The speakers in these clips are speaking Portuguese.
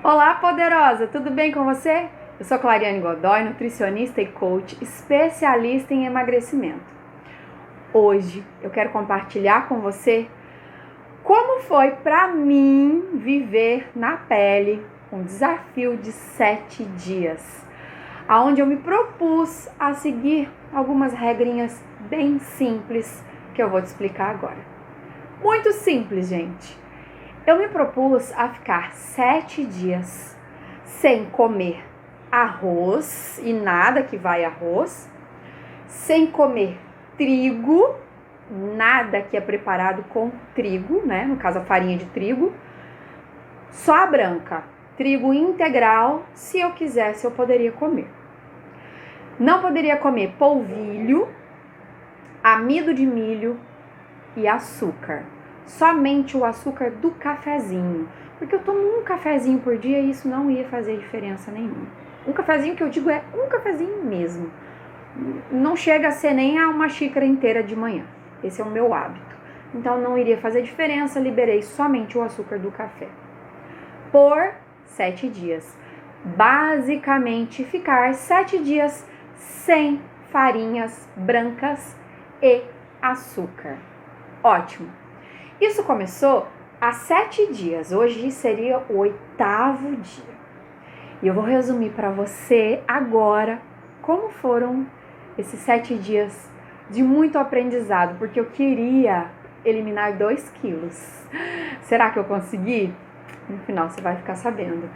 Olá, poderosa! Tudo bem com você? Eu sou Clariane Godoy, nutricionista e coach, especialista em emagrecimento. Hoje eu quero compartilhar com você como foi para mim viver na pele um desafio de 7 dias, onde eu me propus a seguir algumas regrinhas bem simples que eu vou te explicar agora. Muito simples, gente. Eu me propus a ficar 7 dias sem comer arroz e nada que vai arroz, sem comer trigo, nada que é preparado com trigo, né? No caso a farinha de trigo, só a branca, trigo integral. Se eu quisesse eu poderia comer. Não poderia comer polvilho, amido de milho e açúcar. Somente o açúcar do cafezinho, porque eu tomo um cafezinho por dia e isso não ia fazer diferença nenhuma. Um cafezinho que eu digo é um cafezinho mesmo, não chega a ser nem a uma xícara inteira de manhã, esse é o meu hábito, então não iria fazer diferença, liberei somente o açúcar do café. Por 7 dias, basicamente ficar 7 dias sem farinhas brancas e açúcar. Ótimo! Isso começou há 7 dias, hoje seria o 8º dia. E eu vou resumir para você agora como foram esses 7 dias de muito aprendizado, porque eu queria eliminar 2 quilos. Será que eu consegui? No final você vai ficar sabendo.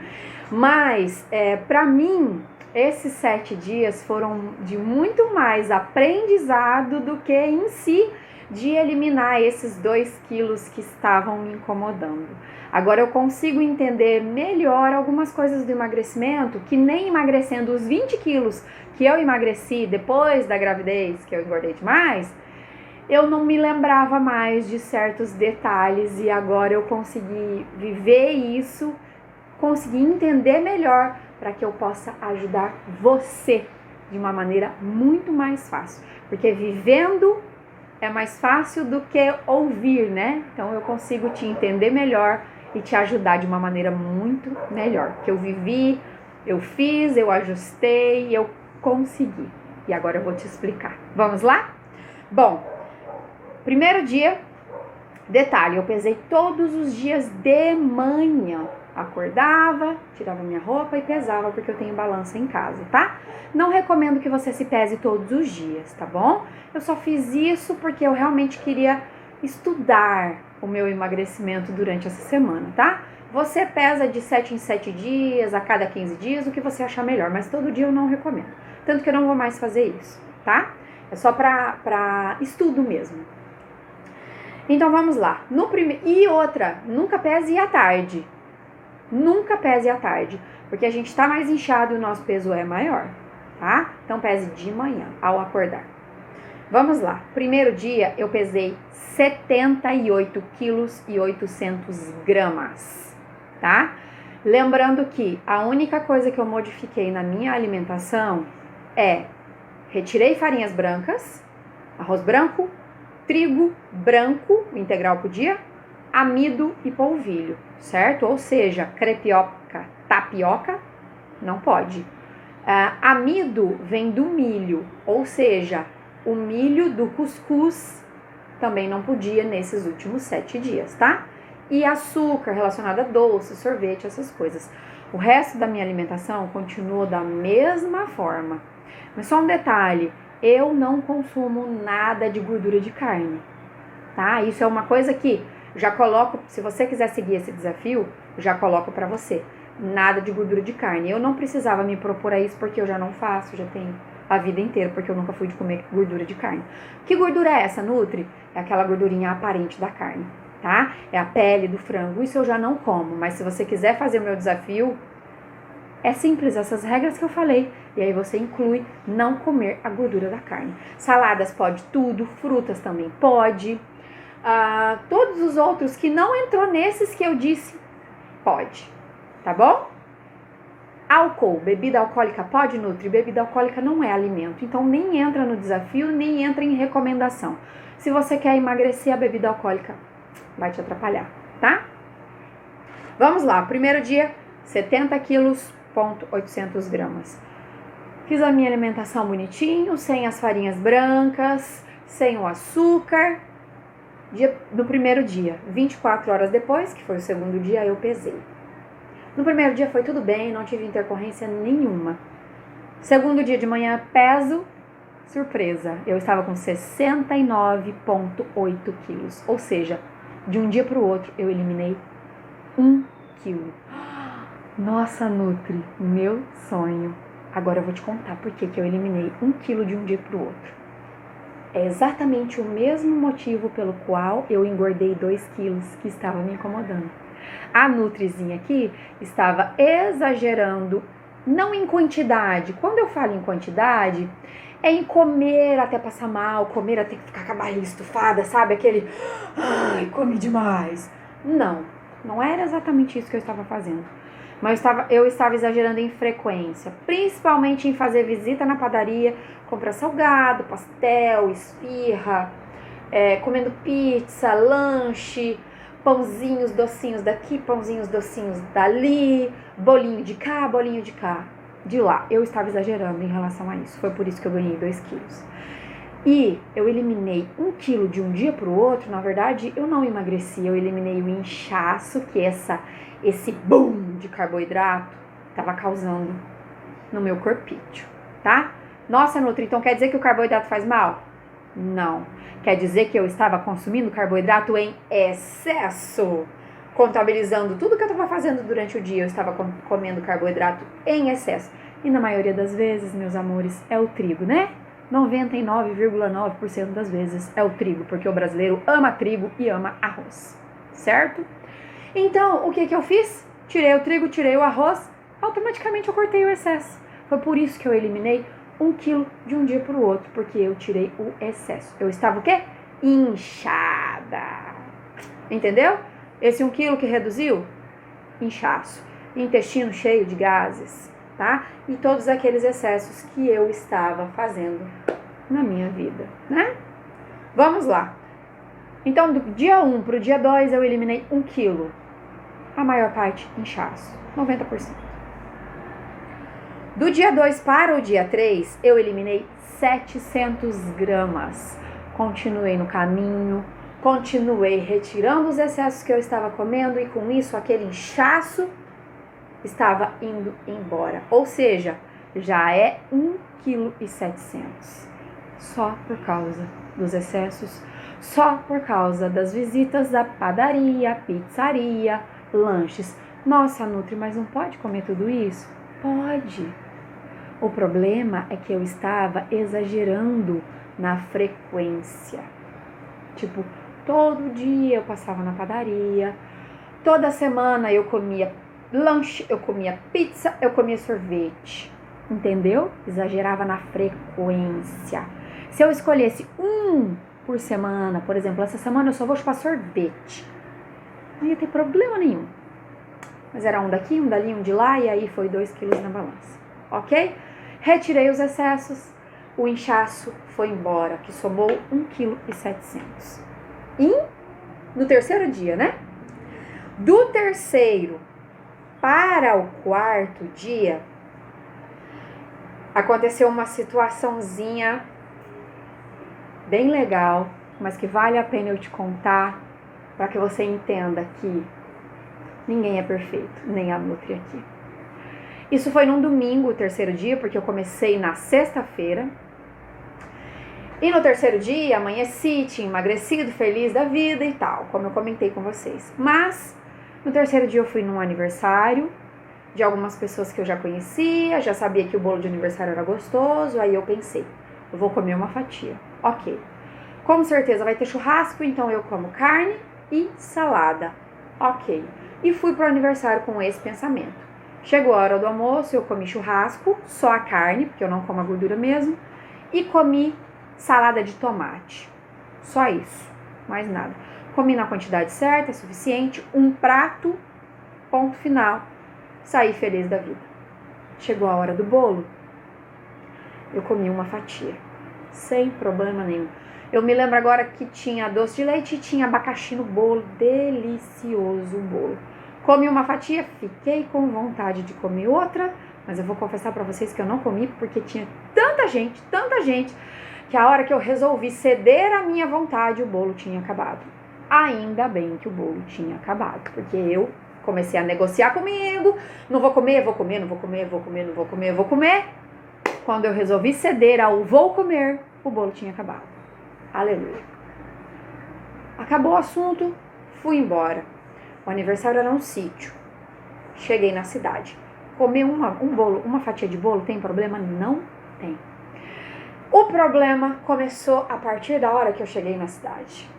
Mas, para mim, esses 7 dias foram de muito mais aprendizado do que em si de eliminar esses 2 quilos que estavam me incomodando. Agora eu consigo entender melhor algumas coisas do emagrecimento que nem emagrecendo os 20 quilos que eu emagreci depois da gravidez, que eu engordei demais, eu não me lembrava mais de certos detalhes e agora eu consegui viver isso, consegui entender melhor para que eu possa ajudar você de uma maneira muito mais fácil, porque vivendo é mais fácil do que ouvir, né? Então eu consigo te entender melhor e te ajudar de uma maneira muito melhor. Que eu vivi, eu fiz, eu ajustei, eu consegui. E agora eu vou te explicar. Vamos lá? Bom, primeiro dia, detalhe, eu pesei todos os dias de manhã. Acordava, tirava minha roupa e pesava, porque eu tenho balança em casa, tá? Não recomendo que você se pese todos os dias, tá bom? Eu só fiz isso porque eu realmente queria estudar o meu emagrecimento durante essa semana, tá? Você pesa de 7 em 7 dias, a cada 15 dias, o que você achar melhor, mas todo dia eu não recomendo. Tanto que eu não vou mais fazer isso, tá? É só pra estudo mesmo. Então vamos lá. E outra, nunca pese à tarde. Nunca pese à tarde, porque a gente tá mais inchado e o nosso peso é maior, tá? Então pese de manhã, ao acordar. Vamos lá. Primeiro dia eu pesei 78 quilos e 800 gramas, tá? Lembrando que a única coisa que eu modifiquei na minha alimentação retirei farinhas brancas, arroz branco, trigo branco, integral por dia, amido e polvilho, certo? Ou seja, crepioca, tapioca, não pode. Amido vem do milho, ou seja, o milho do cuscuz também não podia nesses últimos 7 dias, tá? E açúcar relacionado a doce, sorvete, essas coisas. O resto da minha alimentação continuou da mesma forma. Mas só um detalhe, eu não consumo nada de gordura de carne, tá? Isso é uma coisa que já coloco, se você quiser seguir esse desafio, já coloco pra você. Nada de gordura de carne. Eu não precisava me propor a isso porque eu já não faço, já tenho a vida inteira, porque eu nunca fui de comer gordura de carne. Que gordura é essa, Nutri? É aquela gordurinha aparente da carne, tá? É a pele do frango. Isso eu já não como, mas se você quiser fazer o meu desafio, é simples, essas regras que eu falei. E aí você inclui não comer a gordura da carne. Saladas pode tudo, frutas também pode. Todos os outros que não entrou nesses que eu disse, pode, tá bom? Álcool, bebida alcoólica pode, Nutri? Bebida alcoólica não é alimento, então nem entra no desafio, nem entra em recomendação. Se você quer emagrecer, a bebida alcoólica vai te atrapalhar, tá? Vamos lá, primeiro dia, 70 quilos, 800 gramas. Fiz a minha alimentação bonitinho, sem as farinhas brancas, sem o açúcar. No primeiro dia, 24 horas depois, que foi o segundo dia, eu pesei. No primeiro dia foi tudo bem, não tive intercorrência nenhuma. Segundo dia de manhã, peso, surpresa, eu estava com 69,8 quilos. Ou seja, de um dia para o outro, eu eliminei 1 quilo. Nossa, Nutri, meu sonho. Agora eu vou te contar por que eu eliminei 1 quilo de um dia para o outro. É exatamente o mesmo motivo pelo qual eu engordei 2 quilos que estavam me incomodando. A Nutrizinha aqui estava exagerando, não em quantidade. Quando eu falo em quantidade, é em comer até passar mal, comer até ficar com a barriga estufada, sabe? Aquele, ai, comi demais. Não era exatamente isso que eu estava fazendo. Mas eu estava exagerando em frequência, principalmente em fazer visita na padaria, comprar salgado, pastel, esfirra, comendo pizza, lanche, pãozinhos, docinhos daqui, pãozinhos, docinhos dali, bolinho de cá, bolinho de cá, de lá. Eu estava exagerando em relação a isso, foi por isso que eu ganhei 2 quilos. E eu eliminei 1 quilo de um dia para o outro. Na verdade, eu não emagreci, eu eliminei o inchaço que esse boom de carboidrato estava causando no meu corpinho, tá? Nossa, Nutri, então quer dizer que o carboidrato faz mal? Não. Quer dizer que eu estava consumindo carboidrato em excesso. Contabilizando tudo que eu estava fazendo durante o dia, eu estava comendo carboidrato em excesso. E na maioria das vezes, meus amores, é o trigo, né? 99,9% das vezes é o trigo, porque o brasileiro ama trigo e ama arroz, certo? Então, o que eu fiz? Tirei o trigo, tirei o arroz, automaticamente eu cortei o excesso. Foi por isso que eu eliminei 1 quilo de um dia para o outro, porque eu tirei o excesso. Eu estava o quê? Inchada. Entendeu? Esse 1 quilo que reduziu? Inchaço. Intestino cheio de gases, tá? E todos aqueles excessos que eu estava fazendo na minha vida, né? Vamos lá. Então, do dia 1 para o dia 2, eu eliminei 1 quilo. A maior parte, inchaço. 90%. Do dia 2 para o dia 3, eu eliminei 700 gramas. Continuei no caminho, continuei retirando os excessos que eu estava comendo e com isso aquele inchaço estava indo embora. Ou seja, já é 1,7 kg. Só por causa dos excessos, só por causa das visitas da padaria, pizzaria, lanches. Nossa, Nutri, mas não pode comer tudo isso? Pode. O problema é que eu estava exagerando na frequência. Tipo, todo dia eu passava na padaria, toda semana eu comia lanche, eu comia pizza, eu comia sorvete. Entendeu? Exagerava na frequência. Se eu escolhesse um por semana, por exemplo, essa semana eu só vou chupar sorvete, não ia ter problema nenhum. Mas era um daqui, um dali, um de lá, e aí foi 2 quilos na balança. Ok? Retirei os excessos, o inchaço foi embora, que somou 1,7 kg. E no terceiro dia, né? Do terceiro para o quarto dia, aconteceu uma situaçãozinha bem legal, mas que vale a pena eu te contar, para que você entenda que ninguém é perfeito, nem a Nutri aqui. Isso foi num domingo, o terceiro dia, porque eu comecei na sexta-feira. E no terceiro dia, amanheci, tinha emagrecido, feliz da vida e tal, como eu comentei com vocês. Mas, no terceiro dia eu fui num aniversário de algumas pessoas que eu já conhecia, já sabia que o bolo de aniversário era gostoso, aí eu pensei, eu vou comer uma fatia. Ok. Com certeza vai ter churrasco, então eu como carne e salada. Ok. E fui pro aniversário com esse pensamento. Chegou a hora do almoço, eu comi churrasco, só a carne, porque eu não como a gordura mesmo, e comi salada de tomate. Só isso, mais nada. Comi na quantidade certa, é suficiente, um prato, ponto final. Saí feliz da vida. Chegou a hora do bolo, eu comi uma fatia, sem problema nenhum. Eu me lembro agora que tinha doce de leite e tinha abacaxi no bolo, delicioso o bolo. Comi uma fatia, fiquei com vontade de comer outra, mas eu vou confessar pra vocês que eu não comi porque tinha tanta gente, que a hora que eu resolvi ceder à minha vontade, o bolo tinha acabado. Ainda bem que o bolo tinha acabado, porque eu comecei a negociar comigo, não vou comer, vou comer, não vou comer, vou comer, não vou comer, vou comer. Quando eu resolvi ceder ao vou comer, o bolo tinha acabado. Aleluia. Acabou o assunto, fui embora. O aniversário era um sítio. Cheguei na cidade. Comer um bolo, uma fatia de bolo, tem problema? Não tem. O problema começou a partir da hora que eu cheguei na cidade.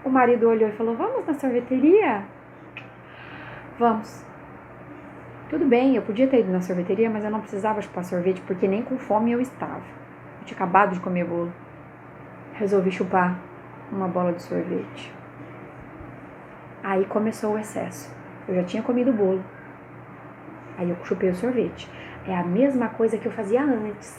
O marido olhou e falou, vamos na sorveteria? Vamos. Tudo bem, eu podia ter ido na sorveteria, mas eu não precisava chupar sorvete, porque nem com fome eu estava. Eu tinha acabado de comer bolo. Resolvi chupar uma bola de sorvete. Aí começou o excesso. Eu já tinha comido o bolo. Aí eu chupei o sorvete. É a mesma coisa que eu fazia antes.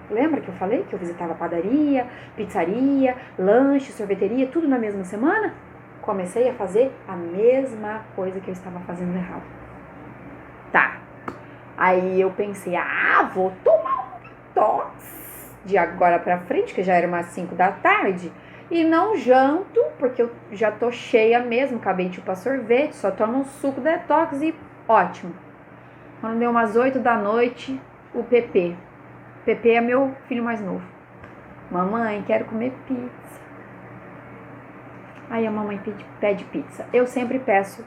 Lembra que eu falei que eu visitava padaria, pizzaria, lanche, sorveteria, tudo na mesma semana? Comecei a fazer a mesma coisa que eu estava fazendo errado. Tá. Aí eu pensei, vou tomar um detox de agora pra frente, que já era umas 5 da tarde. E não janto, porque eu já tô cheia mesmo, acabei de chupar sorvete, só tomo um suco detox e ótimo. Quando deu umas 8 da noite, o Pepe é meu filho mais novo. Mamãe, quero comer pizza. Aí a mamãe pede pizza. Eu sempre peço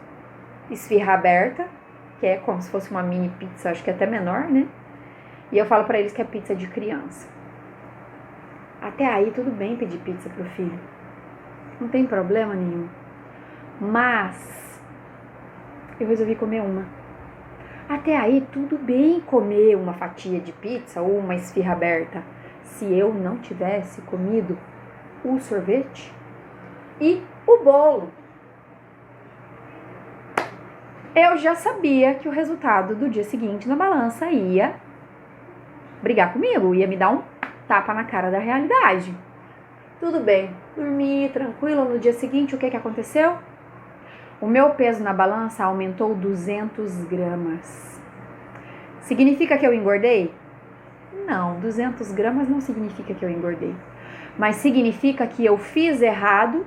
esfirra aberta, que é como se fosse uma mini pizza, acho que é até menor, né? E eu falo pra eles que é pizza de criança. Até aí tudo bem pedir pizza pro filho. Não tem problema nenhum. Mas eu resolvi comer uma. Até aí tudo bem comer uma fatia de pizza ou uma esfirra aberta, se eu não tivesse comido o sorvete e o bolo. Eu já sabia que o resultado do dia seguinte na balança ia brigar comigo, ia me dar um tapa na cara da realidade. Tudo bem, dormi tranquila. No dia seguinte, o que aconteceu? O meu peso na balança aumentou 200 gramas. Significa que eu engordei? Não, 200 gramas não significa que eu engordei. Mas significa que eu fiz errado.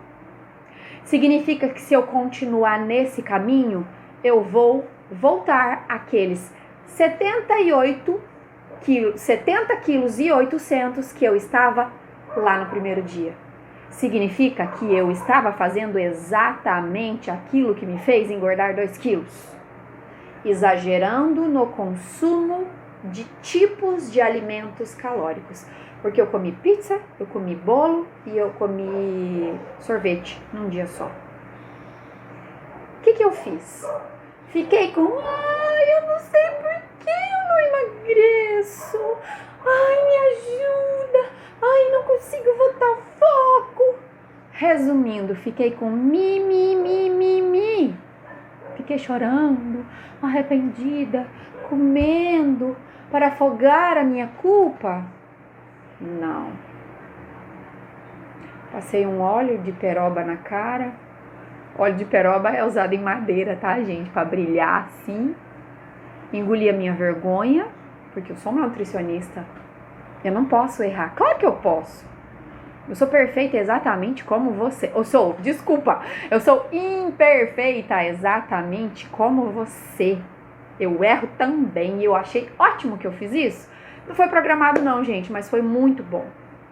Significa que se eu continuar nesse caminho, eu vou voltar àqueles 70 quilos e 800 que eu estava lá no primeiro dia. Significa que eu estava fazendo exatamente aquilo que me fez engordar 2 quilos. Exagerando no consumo de tipos de alimentos calóricos. Porque eu comi pizza, eu comi bolo e eu comi sorvete num dia só. O que eu fiz? Fiquei com, eu não sei por que eu não emagreço. Me ajuda. Não consigo botar foco. Resumindo, fiquei com mi. Fiquei chorando, arrependida, comendo para afogar a minha culpa. Não. Passei um óleo de peroba na cara. Óleo de peroba é usado em madeira, tá, gente? Para brilhar assim. Engoli a minha vergonha, porque eu sou uma nutricionista. Eu não posso errar. Claro que eu posso. Eu sou perfeita exatamente como você. Eu sou imperfeita exatamente como você. Eu erro também e eu achei ótimo que eu fiz isso. Não foi programado não, gente, mas foi muito bom.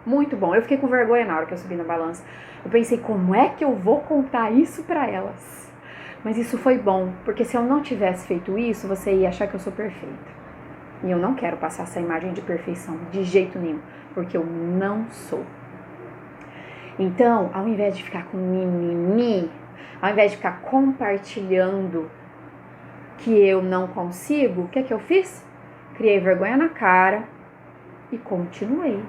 Muito bom. Eu fiquei com vergonha na hora que eu subi na balança. Eu pensei, como é que eu vou contar isso pra elas? Mas isso foi bom, porque se eu não tivesse feito isso, você ia achar que eu sou perfeita. E eu não quero passar essa imagem de perfeição, de jeito nenhum, porque eu não sou. Então, ao invés de ficar com mimimi, ao invés de ficar compartilhando que eu não consigo, o que eu fiz? Criei vergonha na cara e continuei.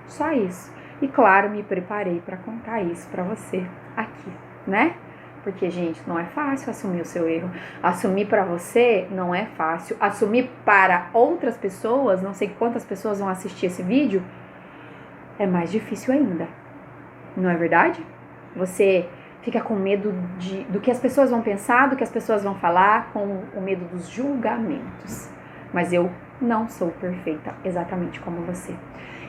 Só isso. E claro, me preparei para contar isso para você aqui, né? Porque, gente, não é fácil assumir o seu erro. Assumir para você não é fácil. Assumir para outras pessoas, não sei quantas pessoas vão assistir esse vídeo, é mais difícil ainda. Não é verdade? Você fica com medo do que as pessoas vão pensar, do que as pessoas vão falar, com o medo dos julgamentos. Mas eu não sou perfeita, exatamente como você.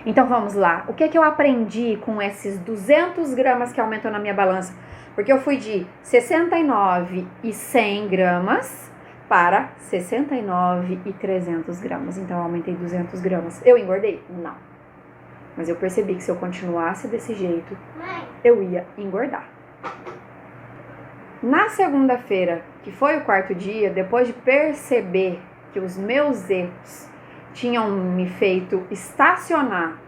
Então vamos lá. O que é que eu aprendi com esses 200 gramas que aumentou na minha balança? Porque eu fui de 69 e 100 gramas para 69 e 300 gramas. Então eu aumentei 200 gramas. Eu engordei? Não. Mas eu percebi que se eu continuasse desse jeito, eu ia engordar. Na segunda-feira, que foi o quarto dia, depois de perceber que os meus erros tinham me feito estacionar,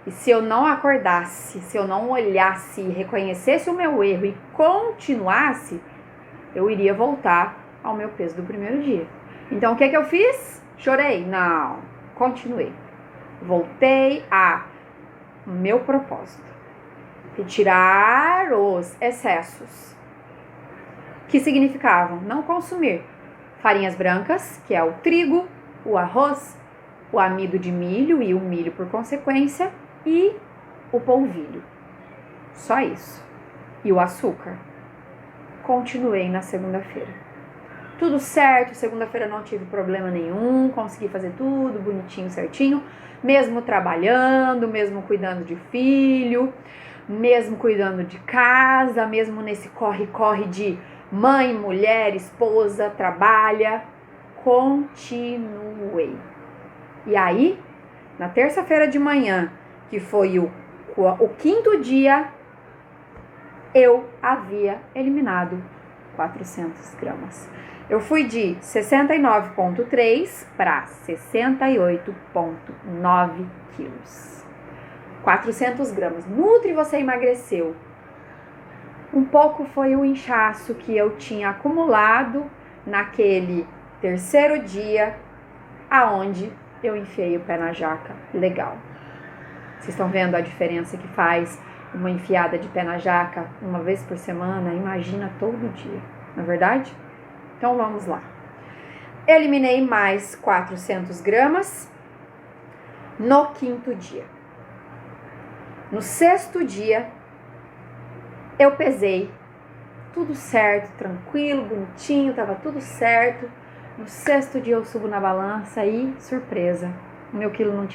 e se eu não acordasse, se eu não olhasse e reconhecesse o meu erro e continuasse, eu iria voltar ao meu peso do primeiro dia. Então o que eu fiz? Chorei? Não, continuei. Voltei a meu propósito: retirar os excessos, que significavam não consumir farinhas brancas, que é o trigo, o arroz, o amido de milho e o milho por consequência, e o polvilho. Só isso. E o açúcar. Continuei na segunda-feira. Tudo certo, segunda-feira não tive problema nenhum, consegui fazer tudo bonitinho, certinho, mesmo trabalhando, mesmo cuidando de filho, mesmo cuidando de casa, mesmo nesse corre-corre de mãe, mulher, esposa, trabalha. Continuei. E aí, na terça-feira de manhã, que foi o quinto dia, eu havia eliminado 400 gramas. Eu fui de 69,3 para 68,9 quilos. 400 gramas. Nutri, você emagreceu. Um pouco foi o inchaço que eu tinha acumulado naquele terceiro dia, aonde eu enfiei o pé na jaca. Legal. Vocês estão vendo a diferença que faz uma enfiada de pé na jaca uma vez por semana? Imagina todo dia, não é verdade? Então vamos lá. Eliminei mais 400 gramas no quinto dia. No sexto dia, eu pesei, tudo certo, tranquilo, bonitinho, tava tudo certo. No sexto dia eu subo na balança e, surpresa, meu peso não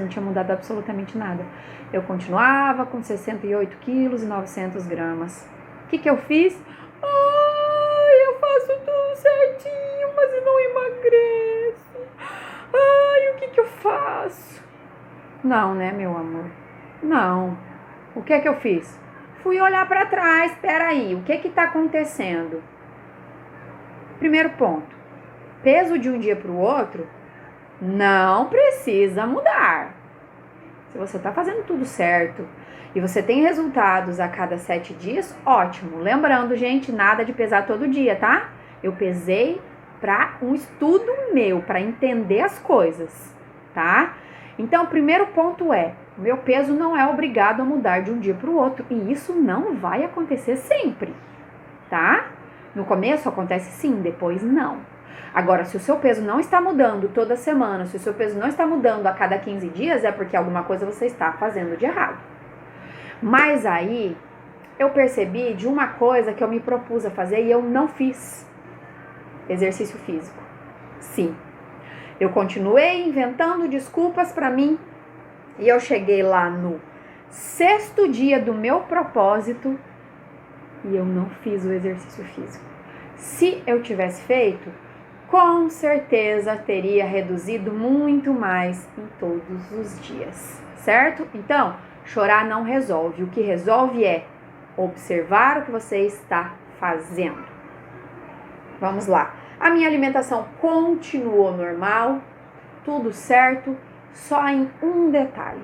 tinha mudado absolutamente nada. Eu continuava com 68 quilos e 900 gramas. O que eu fiz? Eu faço tudo certinho, mas eu não emagreço. O que eu faço? Não, né, meu amor? Não. O que eu fiz? Fui olhar para trás. Espera aí, o que tá acontecendo? Primeiro ponto. Peso de um dia para o outro não precisa mudar. Se você tá fazendo tudo certo e você tem resultados a cada 7 dias, ótimo. Lembrando, gente, nada de pesar todo dia, tá? Eu pesei para um estudo meu, para entender as coisas, tá? Então, o primeiro ponto é: o meu peso não é obrigado a mudar de um dia para o outro. E isso não vai acontecer sempre, tá? No começo acontece sim, depois não. Agora, se o seu peso não está mudando toda semana, se o seu peso não está mudando a cada 15 dias, é porque alguma coisa você está fazendo de errado. Mas aí, eu percebi de uma coisa que eu me propus a fazer e eu não fiz: exercício físico. Sim. Eu continuei inventando desculpas para mim e eu cheguei lá no sexto dia do meu propósito e eu não fiz o exercício físico. Se eu tivesse feito, com certeza teria reduzido muito mais em todos os dias, certo? Então, chorar não resolve. O que resolve é observar o que você está fazendo. Vamos lá. A minha alimentação continuou normal, tudo certo, só em um detalhe.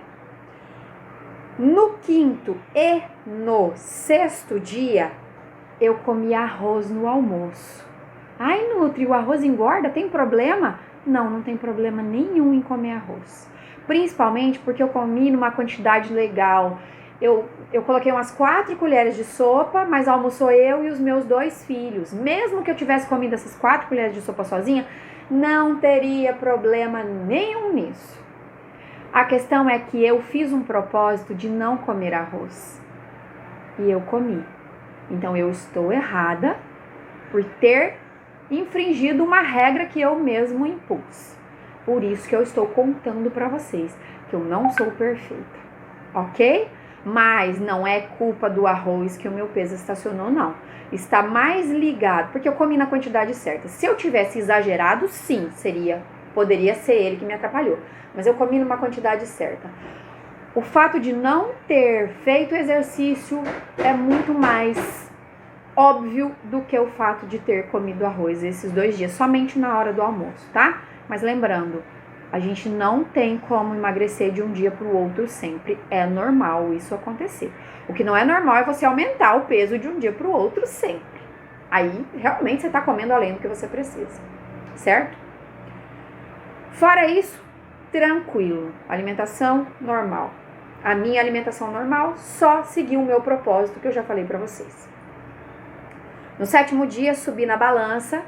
No quinto e no sexto dia, eu comi arroz no almoço. Ai, Nutri, o arroz engorda? Tem problema? Não, não tem problema nenhum em comer arroz. Principalmente porque eu comi numa quantidade legal. Eu coloquei umas 4 colheres de sopa, mas almoçou eu e os meus 2 filhos. Mesmo que eu tivesse comido essas 4 colheres de sopa sozinha, não teria problema nenhum nisso. A questão é que eu fiz um propósito de não comer arroz. E eu comi. Então eu estou errada por ter infringido uma regra que eu mesmo impus. Por isso que eu estou contando para vocês que eu não sou perfeita, ok? Mas não é culpa do arroz que o meu peso estacionou, não. Está mais ligado, porque eu comi na quantidade certa. Se eu tivesse exagerado, sim, poderia ser ele que me atrapalhou. Mas eu comi numa quantidade certa. O fato de não ter feito exercício é muito mais óbvio do que o fato de ter comido arroz esses 2 dias, somente na hora do almoço, tá? Mas lembrando, a gente não tem como emagrecer de um dia para o outro sempre. É normal isso acontecer. O que não é normal é você aumentar o peso de um dia para o outro sempre. Aí, realmente, você está comendo além do que você precisa, certo? Fora isso, tranquilo. Alimentação normal. A minha alimentação normal só seguiu o meu propósito que eu já falei para vocês. No 7º dia, subi na balança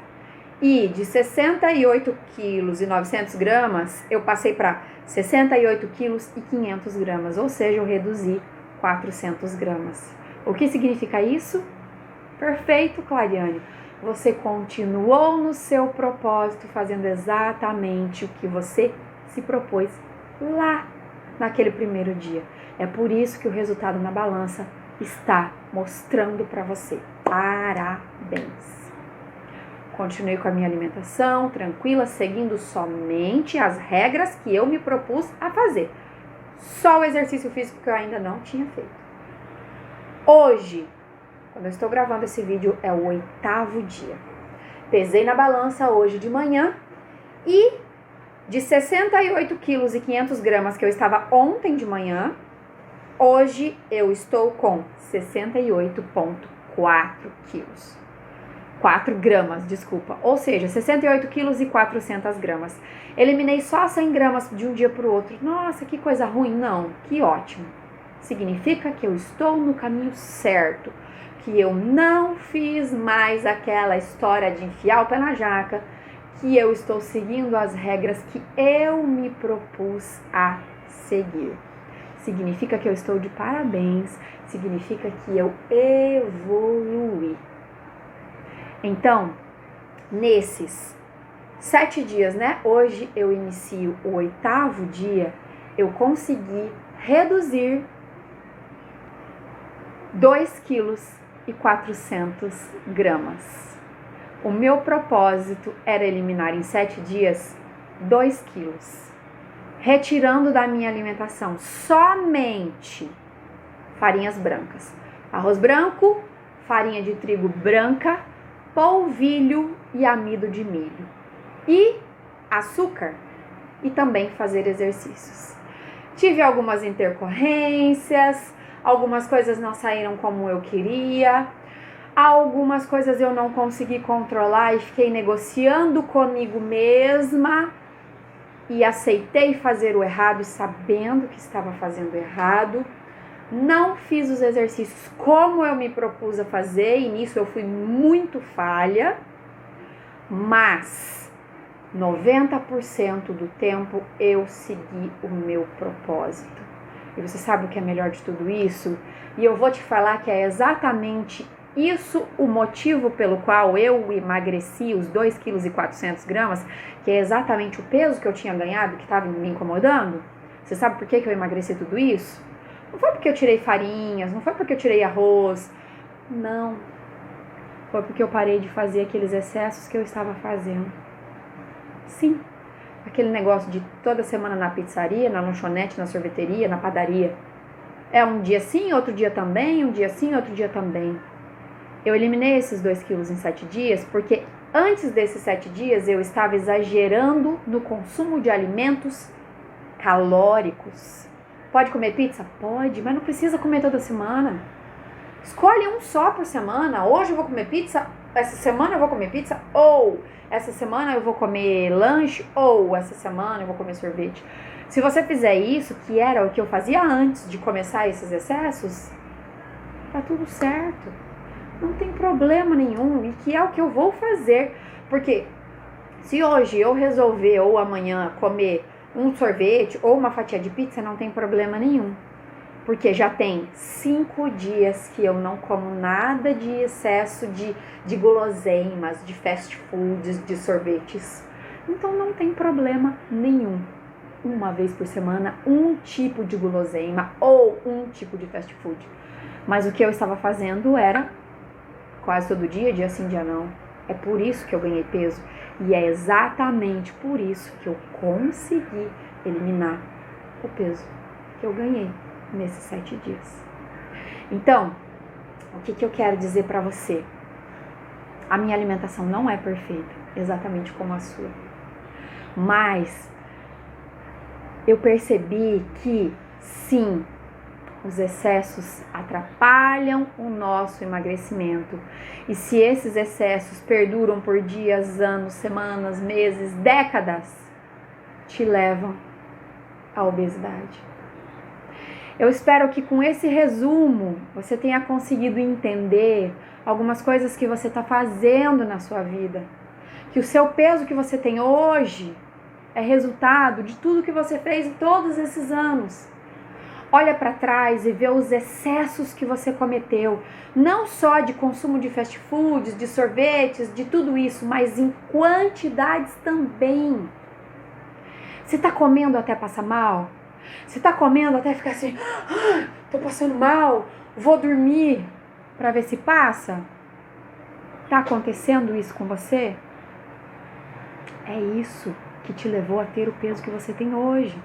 e de 68 quilos e 900 gramas, eu passei para 68 quilos e 500 gramas, ou seja, eu reduzi 400 gramas. O que significa isso? Perfeito, Clariane. Você continuou no seu propósito, fazendo exatamente o que você se propôs lá naquele primeiro dia. É por isso que o resultado na balança está mostrando para você. Parabéns! Continuei com a minha alimentação tranquila, seguindo somente as regras que eu me propus a fazer. Só o exercício físico que eu ainda não tinha feito. Hoje, quando eu estou gravando esse vídeo, é o 8º dia. Pesei na balança hoje de manhã e de 68 quilos e 500 gramas que eu estava ontem de manhã, hoje eu estou com 68,4 quilos. 4 gramas, desculpa. Ou seja, 68 quilos e 400 gramas. Eliminei só 100 gramas de um dia para o outro. Nossa, que coisa ruim. Não, que ótimo. Significa que eu estou no caminho certo. Que eu não fiz mais aquela história de enfiar o pé na jaca. Que eu estou seguindo as regras que eu me propus a seguir. Significa que eu estou de parabéns. Significa que eu evoluí. Então, nesses 7 dias, né? Hoje eu inicio o 8º dia, eu consegui reduzir 2 quilos e 400 gramas. O meu propósito era eliminar em 7 dias 2 quilos, retirando da minha alimentação somente farinhas brancas. Arroz branco, farinha de trigo branca, polvilho e amido de milho. E açúcar. E também fazer exercícios. Tive algumas intercorrências, algumas coisas não saíram como eu queria, algumas coisas eu não consegui controlar e fiquei negociando comigo mesma e aceitei fazer o errado sabendo que estava fazendo errado. Não fiz os exercícios como eu me propus a fazer e nisso eu fui muito falha, mas 90% do tempo eu segui o meu propósito. E você sabe o que é melhor de tudo isso? E eu vou te falar que é exatamente isso o motivo pelo qual eu emagreci os 2,4 kg, que é exatamente o peso que eu tinha ganhado, que estava me incomodando. Você sabe por que eu emagreci tudo isso? Não foi porque eu tirei farinhas, não foi porque eu tirei arroz, não. Foi porque eu parei de fazer aqueles excessos que eu estava fazendo. Sim, aquele negócio de toda semana na pizzaria, na lanchonete, na sorveteria, na padaria. É um dia sim, outro dia também, um dia sim, outro dia também. Eu eliminei esses 2 quilos em 7 dias porque antes desses 7 dias eu estava exagerando no consumo de alimentos calóricos. Pode comer pizza? Pode, mas não precisa comer toda semana. Escolhe um só por semana. Hoje eu vou comer pizza, essa semana eu vou comer pizza, ou essa semana eu vou comer lanche, ou essa semana eu vou comer sorvete. Se você fizer isso, que era o que eu fazia antes de começar esses excessos, tá tudo certo. Não tem problema nenhum, e que é o que eu vou fazer. Porque se hoje eu resolver ou amanhã comer um sorvete ou uma fatia de pizza, não tem problema nenhum. Porque já tem 5 dias que eu não como nada de excesso de guloseimas, de fast foods, de sorvetes. Então não tem problema nenhum. Uma vez por semana, um tipo de guloseima ou um tipo de fast food. Mas o que eu estava fazendo era quase todo dia sim, dia não. É por isso que eu ganhei peso. E é exatamente por isso que eu consegui eliminar o peso que eu ganhei nesses 7 dias. Então, o que eu quero dizer para você? A minha alimentação não é perfeita, exatamente como a sua. Mas eu percebi que, sim, os excessos atrapalham o nosso emagrecimento. E se esses excessos perduram por dias, anos, semanas, meses, décadas, te levam à obesidade. Eu espero que com esse resumo você tenha conseguido entender algumas coisas que você está fazendo na sua vida. Que o seu peso que você tem hoje é resultado de tudo que você fez em todos esses anos. Olha para trás e vê os excessos que você cometeu, não só de consumo de fast foods, de sorvetes, de tudo isso, mas em quantidades também. Você está comendo até passar mal? Você está comendo até ficar assim, tô passando mal, vou dormir para ver se passa? Tá acontecendo isso com você? É isso que te levou a ter o peso que você tem hoje.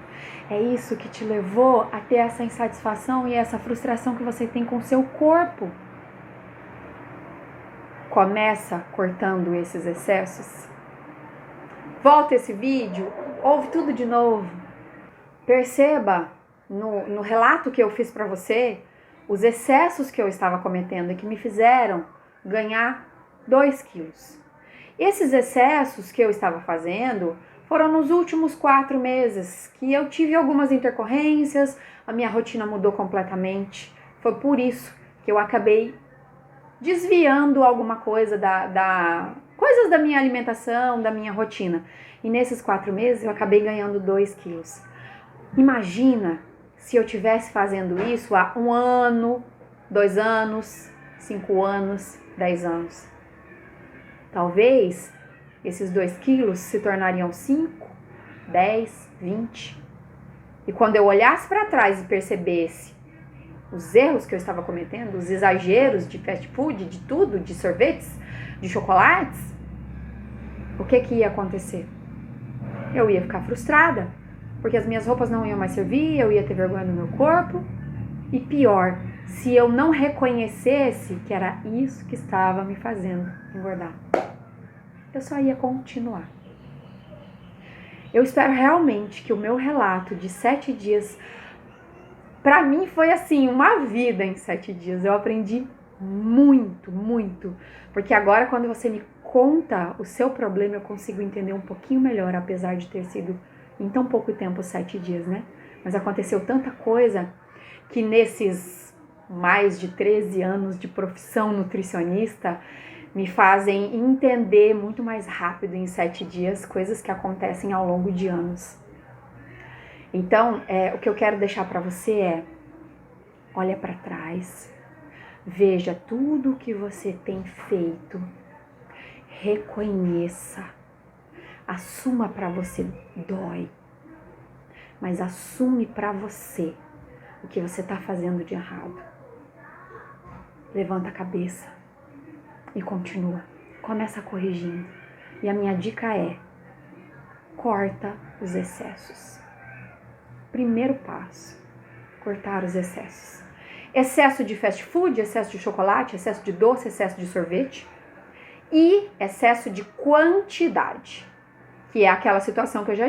É isso que te levou a ter essa insatisfação e essa frustração que você tem com o seu corpo. Começa cortando esses excessos. Volta esse vídeo, ouve tudo de novo. Perceba no relato que eu fiz para você os excessos que eu estava cometendo e que me fizeram ganhar 2 quilos. Esses excessos que eu estava fazendo foram nos últimos 4 meses que eu tive algumas intercorrências, a minha rotina mudou completamente. Foi por isso que eu acabei desviando alguma coisa coisas da minha alimentação, da minha rotina. E nesses 4 meses eu acabei ganhando 2 quilos. Imagina se eu tivesse fazendo isso há 1 ano, 2 anos, 5 anos, 10 anos. Talvez esses 2 quilos se tornariam 5, 10, 20. E quando eu olhasse para trás e percebesse os erros que eu estava cometendo, os exageros de fast food, de tudo, de sorvetes, de chocolates, o que ia acontecer? Eu ia ficar frustrada, porque as minhas roupas não iam mais servir, eu ia ter vergonha do meu corpo. E pior, se eu não reconhecesse que era isso que estava me fazendo engordar, eu só ia continuar. Eu espero realmente que o meu relato de 7 dias, pra mim foi assim, uma vida em 7 dias. Eu aprendi muito, muito. Porque agora quando você me conta o seu problema, eu consigo entender um pouquinho melhor, apesar de ter sido em tão pouco tempo 7 dias, né? Mas aconteceu tanta coisa que nesses mais de 13 anos de profissão nutricionista me fazem entender muito mais rápido em 7 dias coisas que acontecem ao longo de anos. Então, o que eu quero deixar para você é, olha para trás, veja tudo o que você tem feito, reconheça, assuma para você, dói, mas assume para você o que você está fazendo de errado. Levanta a cabeça e continua. Começa corrigindo. E a minha dica é, corta os excessos. Primeiro passo, cortar os excessos. Excesso de fast food, excesso de chocolate, excesso de doce, excesso de sorvete. E excesso de quantidade, que é aquela situação que eu já disse.